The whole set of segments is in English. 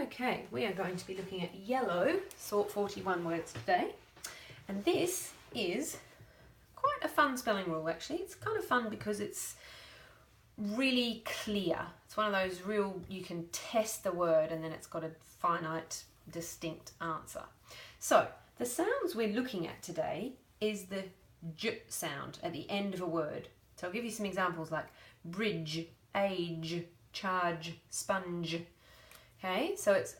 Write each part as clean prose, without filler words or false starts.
Okay, we are going to be looking at yellow, sort 41 words today. And this is quite a fun spelling rule actually. It's kind of fun because it's really clear. It's one of those real, you can test the word and then it's got a finite, distinct answer. So, the sounds we're looking at today is the j sound at the end of a word. So I'll give you some examples like bridge, age, charge, sponge. Okay, so it's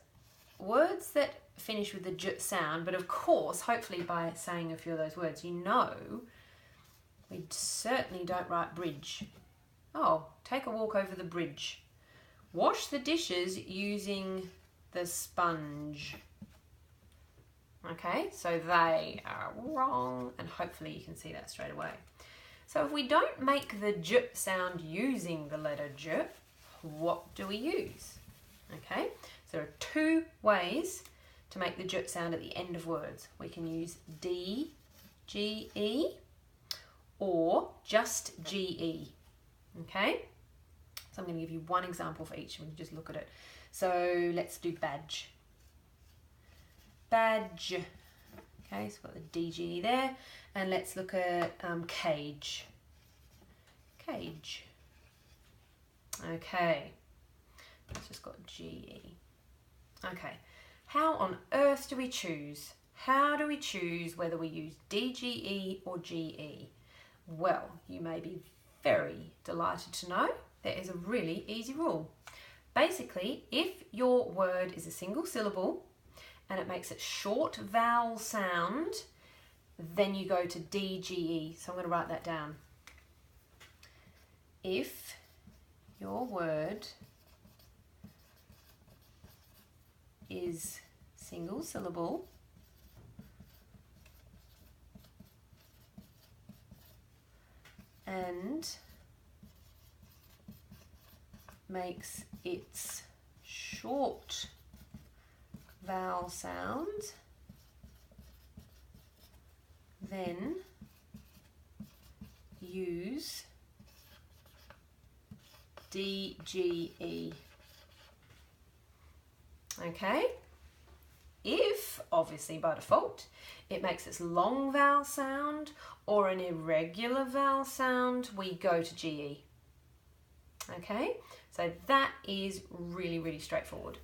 words that finish with the j sound, but of course, hopefully by saying a few of those words, you know we certainly don't write bridge. Oh, take a walk over the bridge. Wash the dishes using the sponge. Okay, so they are wrong, and hopefully you can see that straight away. So if we don't make the j sound using the letter j, what do we use? Okay, so there are two ways to make the j sound at the end of words. We can use D, G, E, or just GE. Okay, so I'm going to give you one example for each and we can just look at it. So let's do badge. Badge. Okay, so we've got the DGE there. And let's look at cage. Cage. Okay, it's just got GE. Okay, how on earth do we choose? How do we choose whether we use DGE or GE? Well, you may be very delighted to know there is a really easy rule. Basically, if your word is a single syllable and it makes a short vowel sound, then you go to DGE. So I'm going to write that down. If your word is single syllable and makes its short vowel sound, then use DGE. Okay, if obviously by default it makes its long vowel sound or an irregular vowel sound, we go to GE. Okay, so that is really straightforward.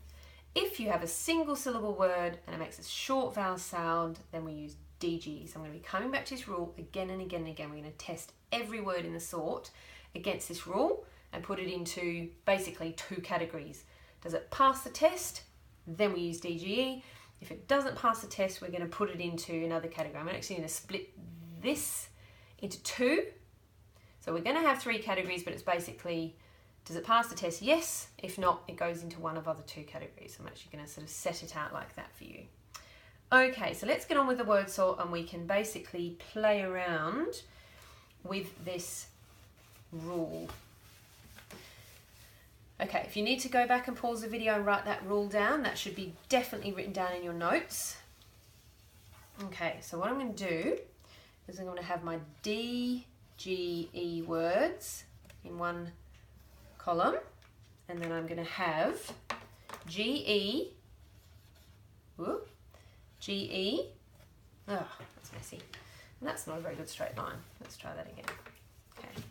If you have a single syllable word and it makes a short vowel sound, then we use DGE. So I'm going to be coming back to this rule again and again and again. We're going to test every word in the sort against this rule and put it into basically two categories. Does it pass the test? Then we use DGE. If it doesn't pass the test, we're going to put it into another category. I'm actually going to split this into two. So we're going to have three categories, but it's basically, does it pass the test? Yes. If not, it goes into one of other two categories. I'm actually going to sort of set it out like that for you. Okay, so let's get on with the word sort and we can basically play around with this rule. Okay, if you need to go back and pause the video and write that rule down, that should be definitely written down in your notes. Okay, so what I'm going to do is I'm going to have my DGE words in one column, and then I'm going to have GE, oh, that's messy, and that's not a very good straight line. Let's try that again. Okay,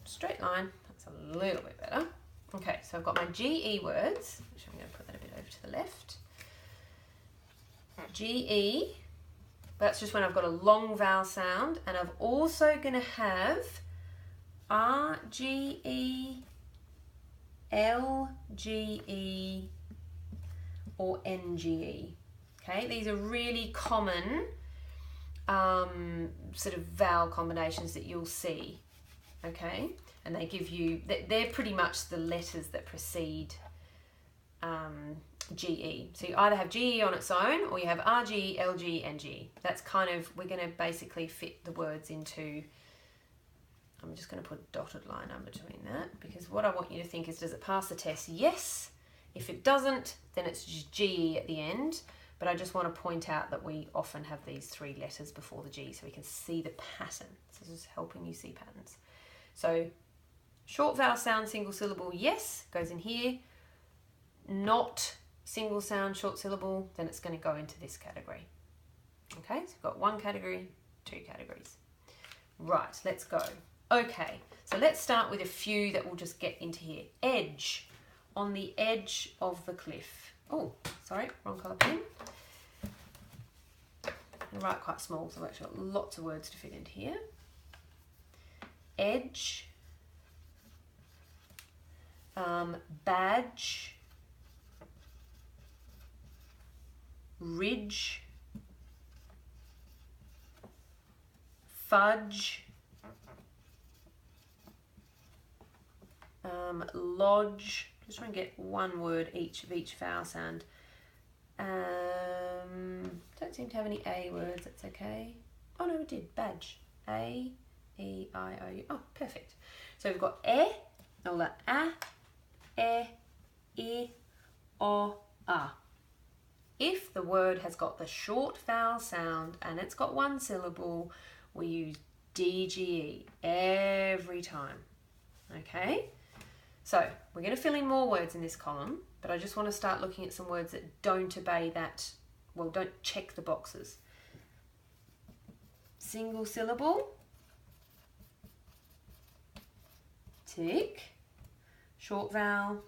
straight line. A little bit better. Okay, so I've got my GE words, which I'm going to put that a bit over to the left. GE, that's just when I've got a long vowel sound, and I'm also going to have RGE, LGE, or NGE. Okay, these are really common sort of vowel combinations that you'll see. Okay, and they give you, they're pretty much the letters that precede GE. So you either have GE on its own or you have RG, LG, NG. That's kind of, we're going to basically fit the words into, I'm just going to put a dotted line in between that because what I want you to think is, does it pass the test? Yes. If it doesn't, then it's just GE at the end. But I just want to point out that we often have these three letters before the G so we can see the pattern. So this is helping you see patterns. So short vowel sound, single syllable, yes, goes in here. not single sound, short syllable, then it's going to go into this category. Okay, so we've got one category, two categories. Right, let's go. Okay, so let's start with a few that we'll just get into here. Edge, on the edge of the cliff. Oh, sorry, wrong colour pen. I write quite small, so I've actually got lots of words to fit into here. Edge, badge, ridge, fudge, lodge. Just try and get one word each of each vowel sound. Don't seem to have any A words, that's okay. Oh no, we did. Badge. A, E, I, O, U. Oh, perfect. So we've got all that I, O, A. If the word has got the short vowel sound and it's got one syllable, we use DGE every time. Okay? So we're going to fill in more words in this column, but I just want to start looking at some words that don't obey that, well, don't check the boxes. Single syllable, tick, short vowel,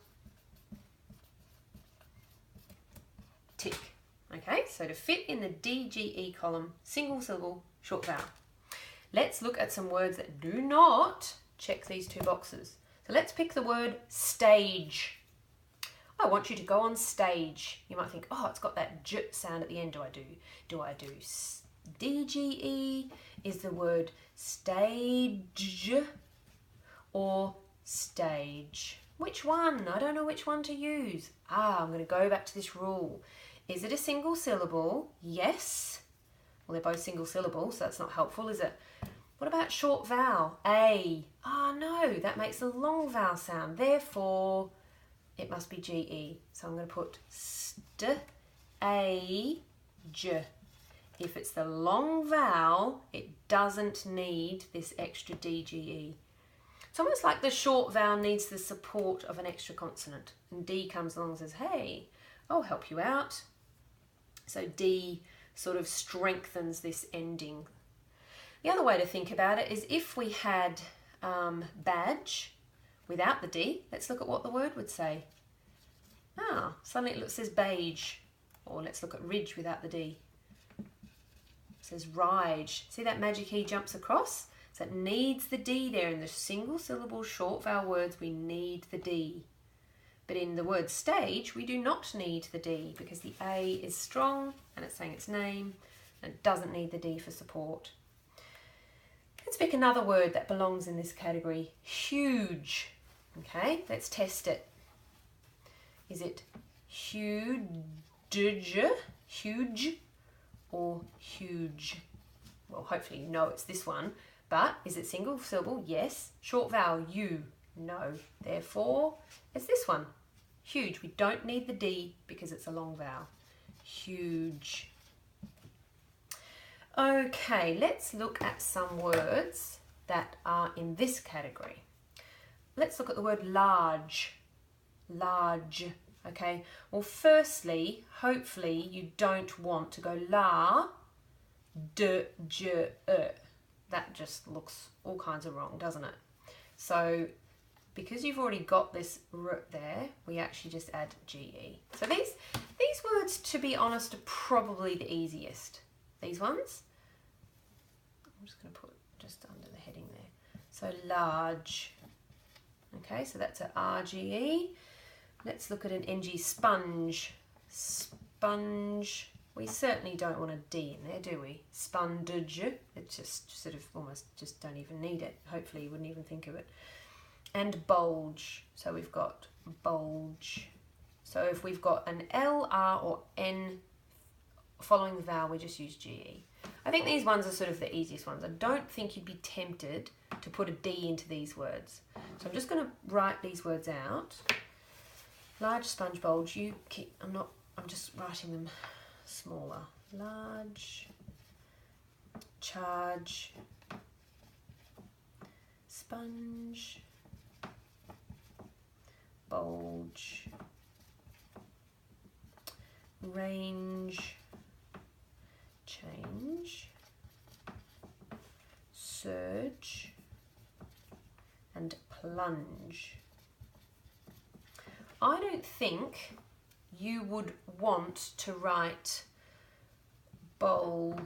tick. Okay, so to fit in the DGE column, single syllable, short vowel. Let's look at some words that do not check these two boxes. So let's pick the word stage. I want you to go on stage. You might think, oh, it's got that j sound at the end. Do I do DGE? Is the word stage or stage? Which one? I don't know which one to use. I'm going to go back to this rule. Is it a single syllable? Yes. Well, they're both single syllables, so that's not helpful, is it? What about short vowel? A. Oh no, that makes a long vowel sound. Therefore, it must be GE. So I'm going to put st, a, j. If it's the long vowel, it doesn't need this extra DGE. It's almost like the short vowel needs the support of an extra consonant. And D comes along and says, hey, I'll help you out. So D sort of strengthens this ending. The other way to think about it is if we had badge without the D, let's look at what the word would say. Suddenly it says beige. Or let's look at ridge without the D. It says rige. See that magic E jumps across? So it needs the D there. In the single syllable short vowel words, we need the D. But in the word stage, we do not need the D because the A is strong and it's saying its name and it doesn't need the D for support. Let's pick another word that belongs in this category. Huge. Okay, let's test it. Is it huge, huge, or huge? Well, hopefully you know it's this one. But is it single syllable? Yes. Short vowel, U? No. Therefore, it's this one. Huge. We don't need the D because it's a long vowel. Huge. Okay, let's look at some words that are in this category. Let's look at the word large. Large. Okay, well firstly, hopefully you don't want to go la, d, j, That just looks all kinds of wrong, doesn't it? So because you've already got this r there, we actually just add GE. So these words, to be honest, are probably the easiest. These ones. I'm just going to put just under the heading there. So large. Okay, so that's a RGE. Let's look at an NG, sponge. Sponge. We certainly don't want a D in there, do we? Spongage. It's just sort of almost just don't even need it. Hopefully you wouldn't even think of it. And bulge. So we've got bulge. So if we've got an L, R or N following the vowel, we just use GE. I think these ones are sort of the easiest ones. I don't think you'd be tempted to put a D into these words. So I'm just going to write these words out. Large, sponge, bulge. I'm just writing them smaller. Large, charge, sponge, bulge, range, change, surge, and plunge. I don't think you would want to write bulge.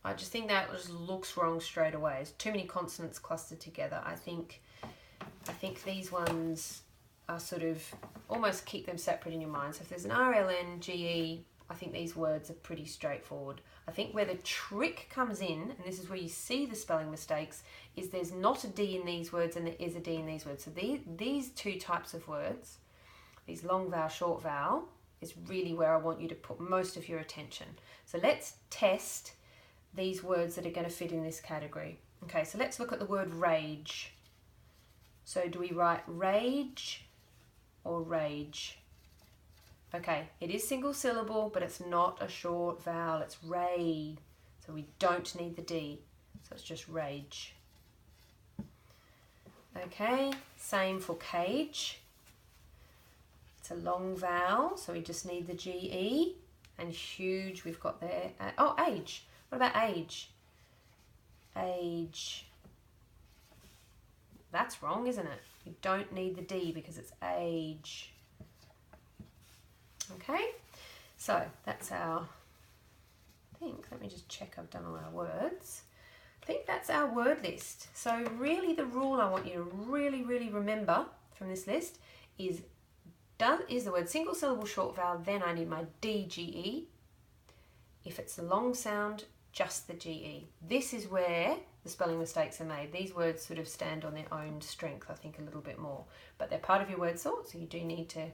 I just think that just looks wrong straight away. It's too many consonants clustered together. I think these ones are sort of almost keep them separate in your mind. So if there's an RLN, GE, I think these words are pretty straightforward. I think where the trick comes in, and this is where you see the spelling mistakes, is there's not a D in these words and there is a D in these words. So these two types of words, these long vowel, short vowel, is really where I want you to put most of your attention. So let's test these words that are going to fit in this category. Okay, so let's look at the word rage. So do we write rage or rage? Okay, it is single syllable, but it's not a short vowel, it's ray. So we don't need the D, so it's just rage. Okay, same for cage. It's a long vowel, so we just need the GE. And huge, we've got there. Oh, age. What about age? Age. That's wrong, isn't it? You don't need the D because it's age. Okay, so that's our, let me just check I've done all our words. I think that's our word list. So really the rule I want you to really remember from this list is the word single syllable short vowel, then I need my DGE. If it's a long sound, just the GE. This is where the spelling mistakes are made. These words sort of stand on their own strength, I think, a little bit more. But they're part of your word sort, so you do need to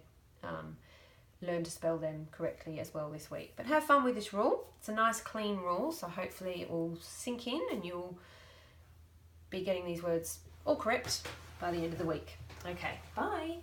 learn to spell them correctly as well this week. But have fun with this rule. It's a nice clean rule, so hopefully it will sink in and you'll be getting these words all correct by the end of the week. Okay, bye.